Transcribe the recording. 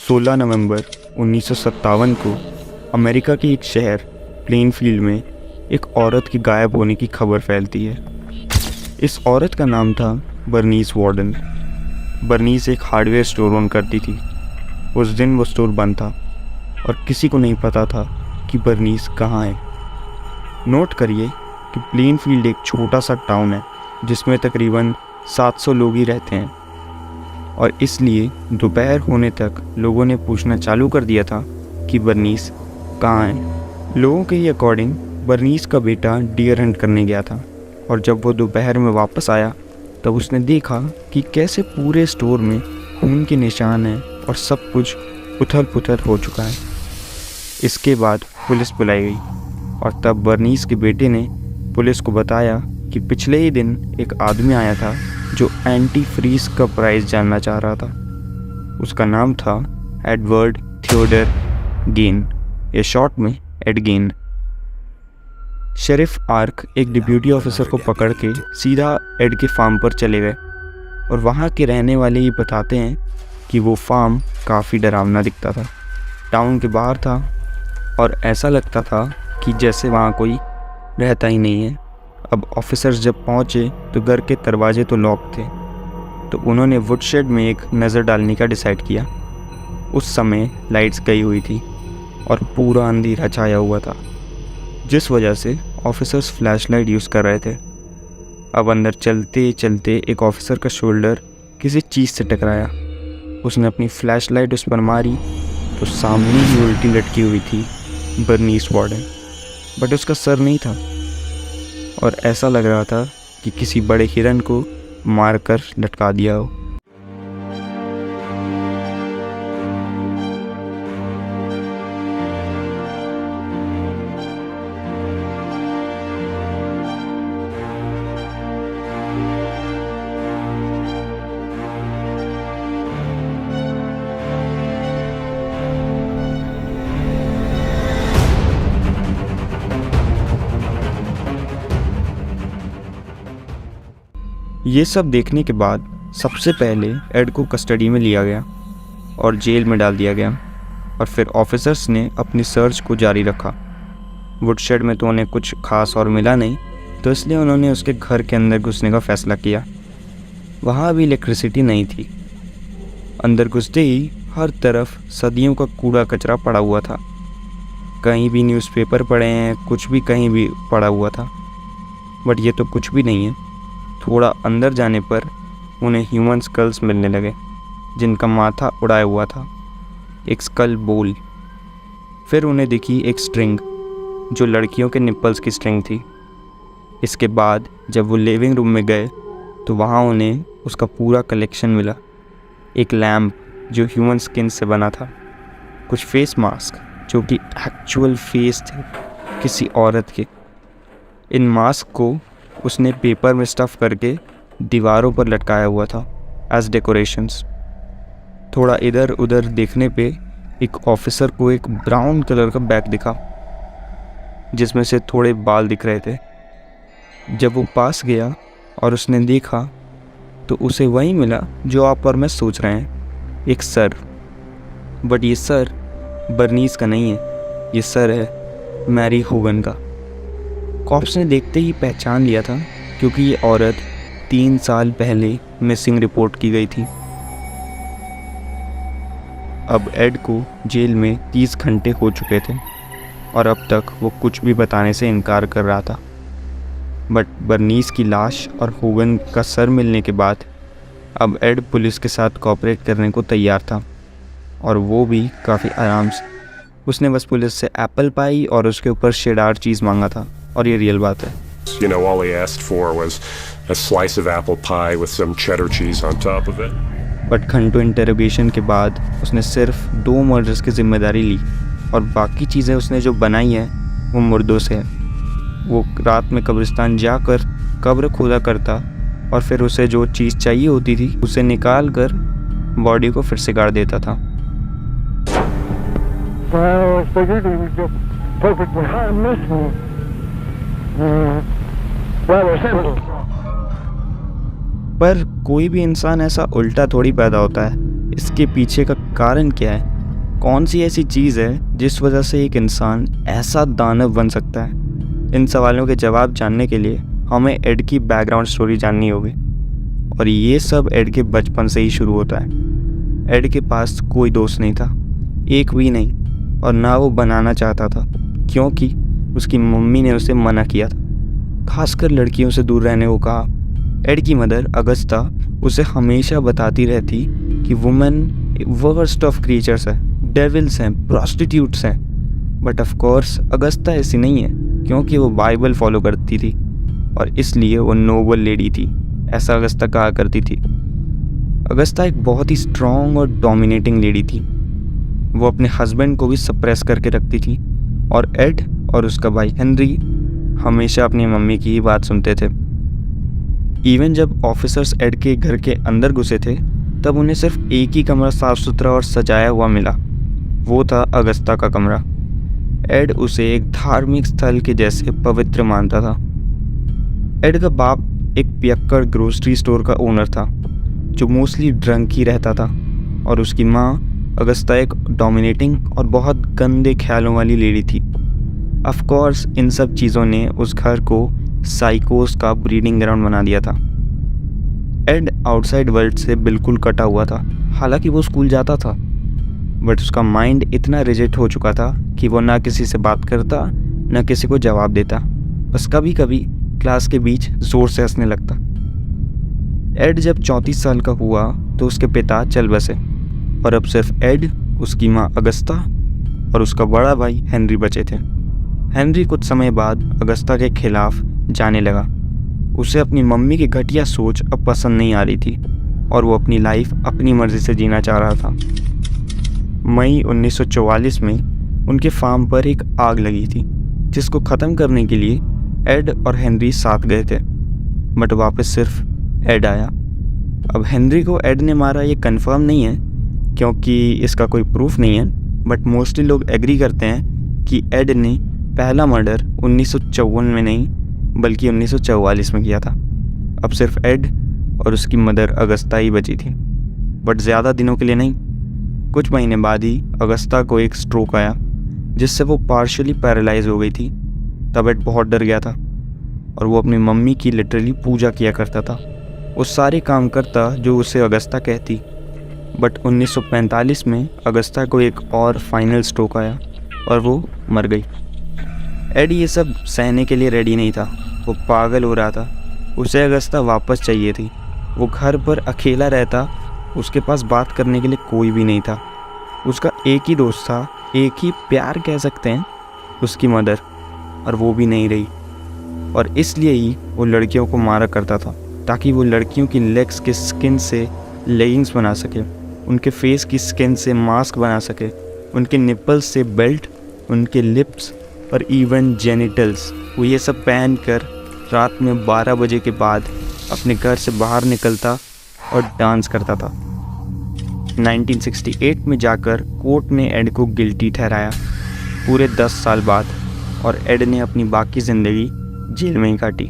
16 नवंबर 1957 को अमेरिका के एक शहर प्लेनफील्ड में एक औरत के गायब होने की खबर फैलती है। इस औरत का नाम था बर्नीस वार्डन। बर्नीस एक हार्डवेयर स्टोर ओन करती थी। उस दिन वो स्टोर बंद था और किसी को नहीं पता था कि बर्नीस कहाँ है। नोट करिए कि प्लेनफील्ड एक छोटा सा टाउन है जिसमें तकरीबन 700 लोग ही रहते हैं, और इसलिए दोपहर होने तक लोगों ने पूछना चालू कर दिया था कि बर्नीस कहाँ है। लोगों के ही अकॉर्डिंग बर्नीस का बेटा डियर हंट करने गया था, और जब वो दोपहर में वापस आया तब उसने देखा कि कैसे पूरे स्टोर में खून के निशान हैं और सब कुछ उथल पुथल हो चुका है। इसके बाद पुलिस बुलाई गई और तब बर्नीस के बेटे ने पुलिस को बताया कि पिछले ही दिन एक आदमी आया था जो एंटी फ्रीज का प्राइस जानना चाह रहा था। उसका नाम था एडवर्ड थियोडर गेन, या शॉर्ट में एड गेन। शेरिफ आर्क एक डिप्यूटी ऑफिसर को पकड़ के सीधा एड के फार्म पर चले गए, और वहाँ के रहने वाले ये बताते हैं कि वो फार्म काफ़ी डरावना दिखता था। टाउन के बाहर था और ऐसा लगता था कि जैसे वहाँ कोई रहता ही नहीं है। अब ऑफिसर्स जब पहुँचे तो घर के दरवाजे तो लॉक थे, तो उन्होंने वुडशेड में एक नज़र डालने का डिसाइड किया। उस समय लाइट्स गई हुई थी और पूरा अंधेरा छाया हुआ था, जिस वजह से ऑफिसर्स फ्लैशलाइट यूज़ कर रहे थे। अब अंदर चलते चलते एक ऑफिसर का शोल्डर किसी चीज़ से टकराया। उसने अपनी फ्लैशलाइट उस पर मारी तो सामने ही उल्टी लटकी हुई थी बर्नीस वार्डन, बट उसका सर नहीं था, और ऐसा लग रहा था कि किसी बड़े हिरन को मारकर लटका दिया हो। ये सब देखने के बाद सबसे पहले एड को कस्टडी में लिया गया और जेल में डाल दिया गया, और फिर ऑफिसर्स ने अपनी सर्च को जारी रखा। वुडशेड में तो उन्हें कुछ खास और मिला नहीं, तो इसलिए उन्होंने उसके घर के अंदर घुसने का फ़ैसला किया। वहाँ भी इलेक्ट्रिसिटी नहीं थी। अंदर घुसते ही हर तरफ सदियों का कूड़ा कचरा पड़ा हुआ था। कहीं भी न्यूज़पेपर पड़े हैं, कुछ भी कहीं भी पड़ा हुआ था, बट ये तो कुछ भी नहीं है। थोड़ा अंदर जाने पर उन्हें ह्यूमन स्कल्स मिलने लगे जिनका माथा उड़ाया हुआ था, एक स्कल बोल। फिर उन्हें दिखी एक स्ट्रिंग जो लड़कियों के निप्पल्स की स्ट्रिंग थी। इसके बाद जब वो लिविंग रूम में गए तो वहाँ उन्हें उसका पूरा कलेक्शन मिला। एक लैम्प जो ह्यूमन स्किन से बना था, कुछ फेस मास्क जो कि एक्चुअल फेस थे किसी औरत के। इन मास्क को उसने पेपर में स्टफ़ करके दीवारों पर लटकाया हुआ था एज डेकोरेशंस। थोड़ा इधर उधर देखने पे एक ऑफिसर को एक ब्राउन कलर का बैग दिखा जिसमें से थोड़े बाल दिख रहे थे। जब वो पास गया और उसने देखा तो उसे वही मिला जो आप और मैं सोच रहे हैं, एक सर। बट ये सर बर्नीस का नहीं है, ये सर है मैरी होगन का। कॉप्स ने देखते ही पहचान लिया था क्योंकि ये औरत 3 साल पहले मिसिंग रिपोर्ट की गई थी। अब एड को जेल में 30 घंटे हो चुके थे और अब तक वो कुछ भी बताने से इनकार कर रहा था। बट बर्नीस की लाश और होगन का सर मिलने के बाद अब एड पुलिस के साथ कोऑपरेट करने को तैयार था, और वो भी काफ़ी आराम से। उसने बस पुलिस से एप्पल पाई और उसके ऊपर शेडार चीज़ मांगा था, और ये रियल बात है। You know, all he asked for was a slice of apple pie with some cheddar cheese on top of it. But घंटों इंटरोगेशन के बाद उसने सिर्फ 2 मर्डर्स की जिम्मेदारी ली, और बाकी चीज़ें उसने जो बनाई हैं वो मुर्दों से है। वो रात में कब्रिस्तान जाकर कब्र खोदा करता और फिर उसे जो चीज़ चाहिए होती थी उसे निकाल कर बॉडी को फिर से गाड़ देता था। पर कोई भी इंसान ऐसा उल्टा थोड़ी पैदा होता है। इसके पीछे का कारण क्या है कौन सी ऐसी चीज़ है जिस वजह से एक इंसान ऐसा दानव बन सकता है? इन सवालों के जवाब जानने के लिए हमें एड की बैकग्राउंड स्टोरी जाननी होगी। और ये सब एड के बचपन से ही शुरू होता है। एड के पास कोई दोस्त नहीं था, एक भी नहीं, और ना वो बनाना चाहता था, क्योंकि उसकी मम्मी ने उसे मना किया था, खासकर लड़कियों से दूर रहने को कहा। एड की मदर अगस्ता उसे हमेशा बताती रहती कि वुमेन वर्स्ट ऑफ क्रीचर्स है, डेविल्स हैं, प्रोस्टिट्यूट्स हैं। बट ऑफ कोर्स अगस्ता ऐसी नहीं है, क्योंकि वो बाइबल फॉलो करती थी और इसलिए वो नोबल लेडी थी, ऐसा अगस्ता कहा करती थी। अगस्ता एक बहुत ही स्ट्रॉन्ग और डोमिनेटिंग लेडी थी। वो अपने हस्बैंड को भी सप्रेस करके रखती थी, और एड और उसका भाई हेनरी हमेशा अपनी मम्मी की ही बात सुनते थे। इवन जब ऑफिसर्स एड के घर के अंदर घुसे थे, तब उन्हें सिर्फ एक ही कमरा साफ सुथरा और सजाया हुआ मिला। वो था अगस्ता का कमरा। एड उसे एक धार्मिक स्थल के जैसे पवित्र मानता था। एड का बाप एक पियक्कड़ ग्रोसरी स्टोर का ओनर था, जो मोस्टली ड्रंक ही रहता था, और उसकी माँ अगस्ता एक डोमिनेटिंग और बहुत गंदे ख्यालों वाली लेडी थी। ऑफ कोर्स इन सब चीज़ों ने उस घर को साइकोस का ब्रीडिंग ग्राउंड बना दिया था। एड आउटसाइड वर्ल्ड से बिल्कुल कटा हुआ था। हालांकि वो स्कूल जाता था, बट उसका माइंड इतना रिजिड हो चुका था कि वो ना किसी से बात करता, ना किसी को जवाब देता, बस कभी कभी क्लास के बीच ज़ोर से हंसने लगता। एड जब 34 साल का हुआ तो उसके पिता चल बसे, और अब सिर्फ एड, उसकी माँ अगस्ता और उसका बड़ा भाई हेनरी बचे थे। हेनरी कुछ समय बाद अगस्ता के खिलाफ जाने लगा। उसे अपनी मम्मी की घटिया सोच अब पसंद नहीं आ रही थी, और वो अपनी लाइफ अपनी मर्ज़ी से जीना चाह रहा था। मई 1944 में उनके फार्म पर एक आग लगी थी, जिसको ख़त्म करने के लिए एड और हेनरी साथ गए थे, बट वापस सिर्फ एड आया। अब हेनरी को एड ने मारा ये कंफर्म नहीं है, क्योंकि इसका कोई प्रूफ नहीं है, बट मोस्टली लोग एग्री करते हैं कि एड ने पहला मर्डर 1954 में नहीं बल्कि 1944 में किया था। अब सिर्फ एड और उसकी मदर अगस्ता ही बची थी, बट ज़्यादा दिनों के लिए नहीं। कुछ महीने बाद ही अगस्ता को एक स्ट्रोक आया, जिससे वो पार्शियली पैरालाइज हो गई थी। तब एड बहुत डर गया था, और वो अपनी मम्मी की लिटरली पूजा किया करता था। वो सारे काम करता जो उसे अगस्ता कहती। बट 1945 में अगस्ता को एक और फाइनल स्ट्रोक आया, और वो मर गई। एड ये सब सहने के लिए रेडी नहीं था। वो पागल हो रहा था। उसे अगस्ता वापस चाहिए थी। वो घर पर अकेला रहता, उसके पास बात करने के लिए कोई भी नहीं था। उसका एक ही दोस्त था, एक ही प्यार कह सकते हैं, उसकी मदर, और वो भी नहीं रही। और इसलिए ही वो लड़कियों को मारा करता था, ताकि वो लड़कियों की लेग्स के स्किन से लेगिंग्स बना सके, उनके फेस की स्किन से मास्क बना सके, उनके निपल्स से बेल्ट, उनके लिप्स और इवन जेनिटल्स। वो ये सब पहन कर रात में 12 बजे के बाद अपने घर से बाहर निकलता और डांस करता था। 1968 में जाकर कोर्ट ने एड को गिल्टी ठहराया, पूरे 10 साल बाद, और एड ने अपनी बाकी ज़िंदगी जेल में ही काटी।